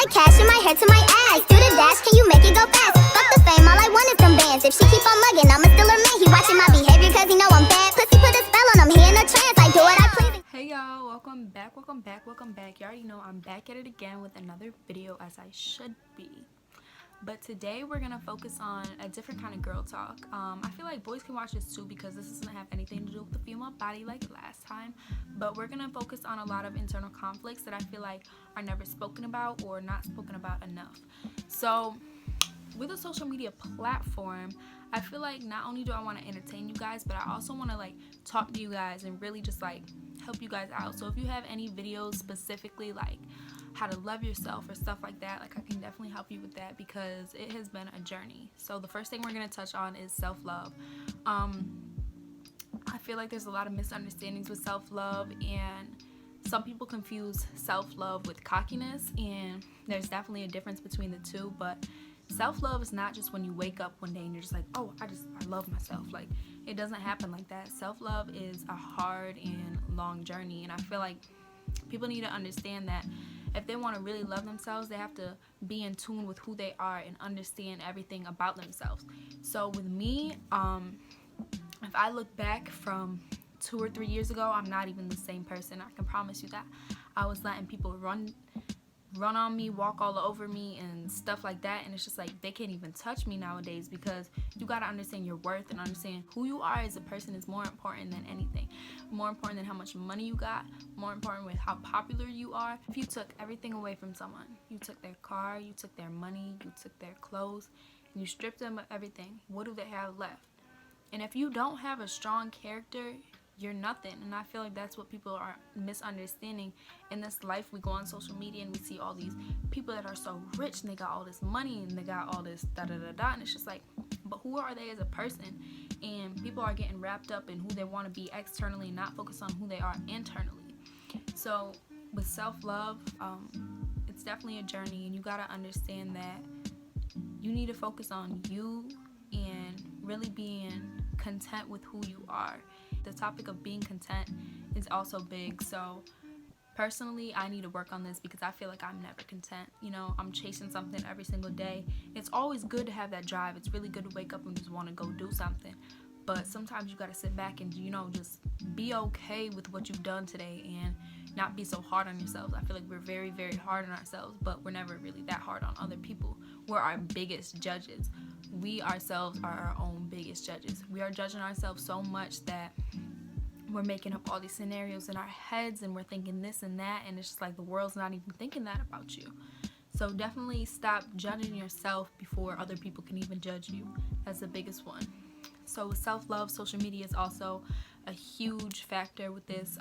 like cash in my hair to my ass. Do the dash, can you make it go fast? Fuck the fame, all I want is them bands. If she keep on mugging, I'ma still her man. He watching my behavior cause he know I'm bad. Pussy put a spell on him, he in a trance. I do what I please. Hey y'all, welcome back. You already know I'm back at it again with another video, as I should be. But today we're gonna focus on a different kind of girl talk. I feel like boys can watch this too because this doesn't have anything to do with the female body like last time. But we're gonna focus on a lot of internal conflicts that I feel like are never spoken about or not spoken about enough. So with a social media platform, I feel like not only do I want to entertain you guys, but I also want to like talk to you guys and really just like help you guys out. So if you have any videos specifically like how to love yourself or stuff like that, like I can definitely help you with that because it has been a journey. So the first thing we're going to touch on is self-love. I feel like there's a lot of misunderstandings with self-love, and some people confuse self-love with cockiness, and there's definitely a difference between the two. But self-love is not just when you wake up one day and you're just like, oh, I love myself. Like, it doesn't happen like that. Self-love is a hard and long journey, and I feel like people need to understand that if they want to really love themselves, they have to be in tune with who they are and understand everything about themselves. So with me, if I look back from 2 or 3 years ago, I'm not even the same person. I can promise you that. I was letting people run on me, walk all over me and stuff like that, and it's just like they can't even touch me nowadays because you got to understand your worth and understand who you are as a person is more important than anything. More important than how much money you got, more important with how popular you are. If you took everything away from someone, you took their car, you took their money, you took their clothes, and you stripped them of everything, what do they have left? And if you don't have a strong character, you're nothing. And I feel like that's what people are misunderstanding in this life. We go on social media and we see all these people that are so rich and they got all this money and they got all this da-da-da-da, and it's just like, but who are they as a person? And people are getting wrapped up in who they want to be externally, not focus on who they are internally. So with self-love, it's definitely a journey, and you got to understand that you need to focus on you and really being content with who you are. The topic of being content is also big. So personally, I need to work on this because I feel like I'm never content. You know, I'm chasing something every single day. It's always good to have that drive. It's really good to wake up and just want to go do something. But sometimes you got to sit back and, you know, just be okay with what you've done today and not be so hard on yourselves. I feel like we're very, very hard on ourselves, but we're never really that hard on other people. We're our biggest judges. We ourselves are our own biggest judges. We are judging ourselves so much that we're making up all these scenarios in our heads and we're thinking this and that, and it's just like the world's not even thinking that about you. So definitely stop judging yourself before other people can even judge you. That's the biggest one. So with self-love, social media is also a huge factor with this.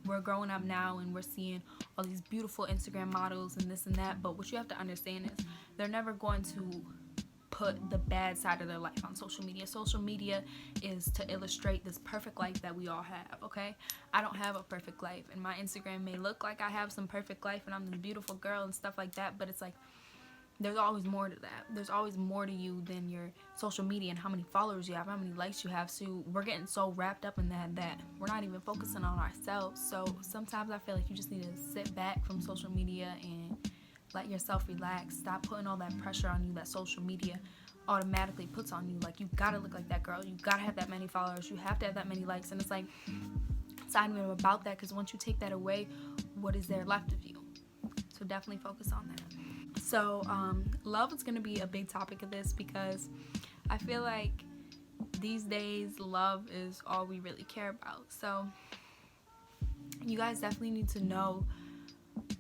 We're growing up now and we're seeing all these beautiful Instagram models and this and that, but what you have to understand is they're never going to put the bad side of their life on social media. Social media is to illustrate this perfect life that we all have, okay? I don't have a perfect life, and my Instagram may look like I have some perfect life and I'm the beautiful girl and stuff like that, but it's like there's always more to that. There's always more to you than your social media and how many followers you have, how many likes you have. So we're getting so wrapped up in that we're not even focusing on ourselves. So sometimes I feel like you just need to sit back from social media and let yourself relax. Stop putting all that pressure on you that social media automatically puts on you. Like, you gotta look like that girl. You gotta have that many followers. You have to have that many likes. And it's like, it's not even about that, because once you take that away, what is there left of you? So definitely focus on that. So love is going to be a big topic of this because I feel like these days love is all we really care about. So you guys definitely need to know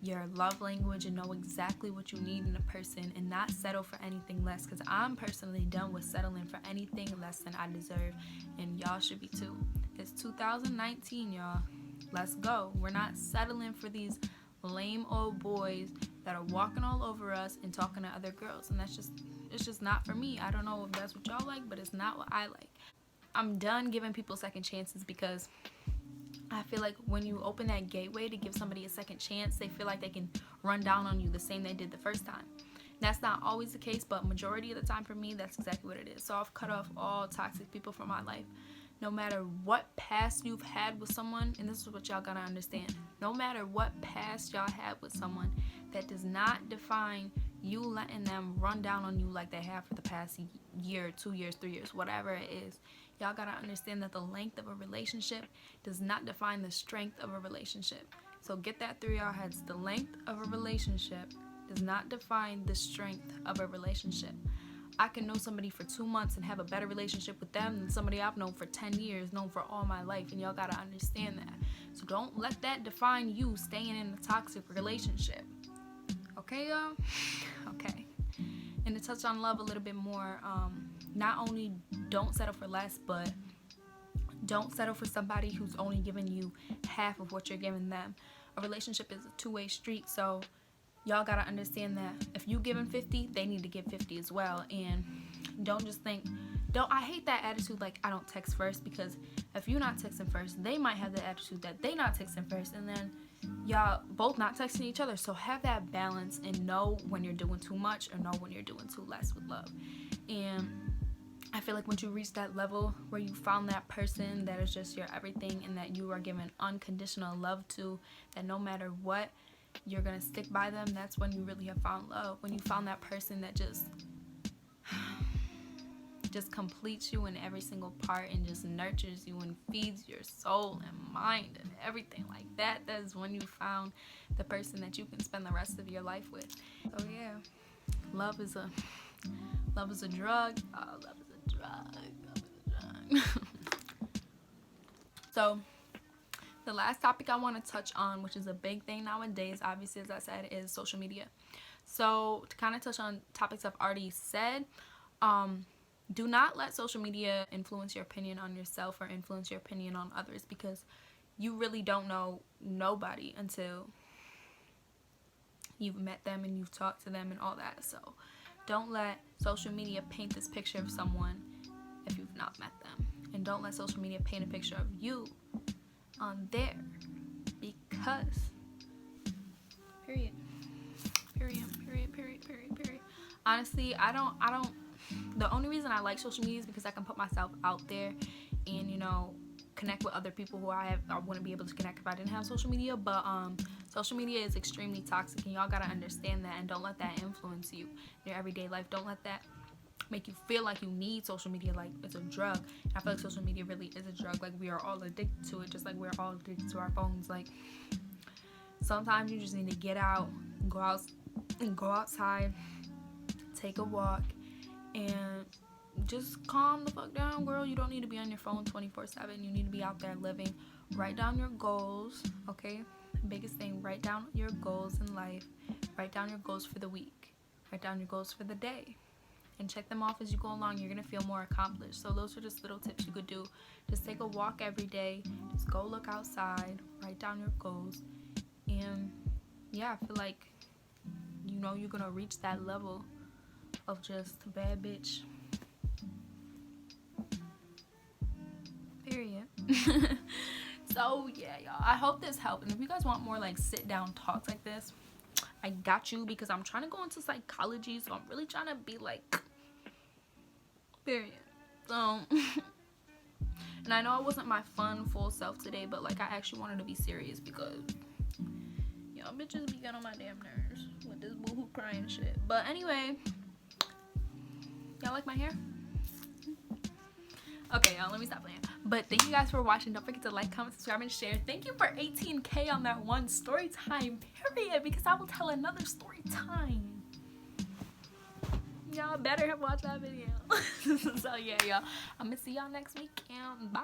your love language and know exactly what you need in a person and not settle for anything less, because I'm personally done with settling for anything less than I deserve, and y'all should be too. It's 2019, y'all. Let's go. We're not settling for these lame old boys that are walking all over us and talking to other girls, and it's just not for me. I don't know if that's what y'all like, but it's not what I like. I'm done giving people second chances because I feel like when you open that gateway to give somebody a second chance, they feel like they can run down on you the same they did the first time. That's not always the case, but majority of the time for me, that's exactly what it is. So I've cut off all toxic people from my life. No matter what past you've had with someone, and this is what y'all gotta understand, no matter what past y'all had with someone, that does not define you letting them run down on you like they have for the past year, 2 years, 3 years, whatever it is. Y'all gotta understand that the length of a relationship does not define the strength of a relationship. So get that through your heads. The length of a relationship does not define the strength of a relationship. I can know somebody for 2 months and have a better relationship with them than somebody I've known for 10 years, known for all my life, and y'all gotta understand that. So don't let that define you staying in a toxic relationship. Okay, y'all? Okay. And to touch on love a little bit more, not only don't settle for less, but don't settle for somebody who's only giving you half of what you're giving them. A relationship is a two-way street, so y'all gotta understand that if you giving 50, they need to give 50 as well. And don't just think, I hate that attitude like I don't text first, because if you're not texting first, they might have the attitude that they not texting first, and then y'all both not texting each other. So have that balance and know when you're doing too much or know when you're doing too less with love. And I feel like once you reach that level where you found that person that is just your everything and that you are giving unconditional love to, that no matter what, you're gonna stick by them, that's when you really have found love. When you found that person that just completes you in every single part and just nurtures you and feeds your soul and mind and everything like that, that's when you found the person that you can spend the rest of your life with. So yeah, love is a drug. Love is a drug. Love is a drug. So the last topic I want to touch on, which is a big thing nowadays, obviously, as I said, is social media. So to kind of touch on topics I've already said, do not let social media influence your opinion on yourself or influence your opinion on others, because you really don't know nobody until you've met them and you've talked to them and all that. So don't let social media paint this picture of someone if you've not met them. And don't let social media paint a picture of you on there, because period. Honestly, I don't the only reason I like social media is because I can put myself out there and, you know, connect with other people who I wouldn't be able to connect if I didn't have social media. But social media is extremely toxic, and y'all gotta understand that, and don't let that influence you in your everyday life. Don't let that make you feel like you need social media like it's a drug. And I feel like social media really is a drug. Like, we are all addicted to it, just like we're all addicted to our phones. Like, sometimes you just need to get out, go outside, take a walk, and just calm the fuck down, girl. You don't need to be on your phone 24/7. You need to be out there living. Write down your goals, okay? Biggest thing, write down your goals in life. Write down your goals for the week. Write down your goals for the day. And check them off as you go along. You're going to feel more accomplished. So those are just little tips you could do. Just take a walk every day. Just go look outside. Write down your goals. And yeah, I feel like, you know, you're going to reach that level of just bad bitch. Period. So yeah, y'all, I hope this helped. And if you guys want more like sit down talks like this, I got you, because I'm trying to go into psychology, so I'm really trying to be like, period. So and I know it wasn't my fun full self today, but like, I actually wanted to be serious, because y'all bitches be getting on my damn nerves with this boohoo crying shit. But anyway, y'all like my hair? Okay, y'all, let me stop playing. But thank you guys for watching. Don't forget to like, comment, subscribe, and share. Thank you for 18K on that one story time, period, because I will tell another story time. Y'all better have watched that video. So yeah, y'all, I'm gonna see y'all next week, and bye.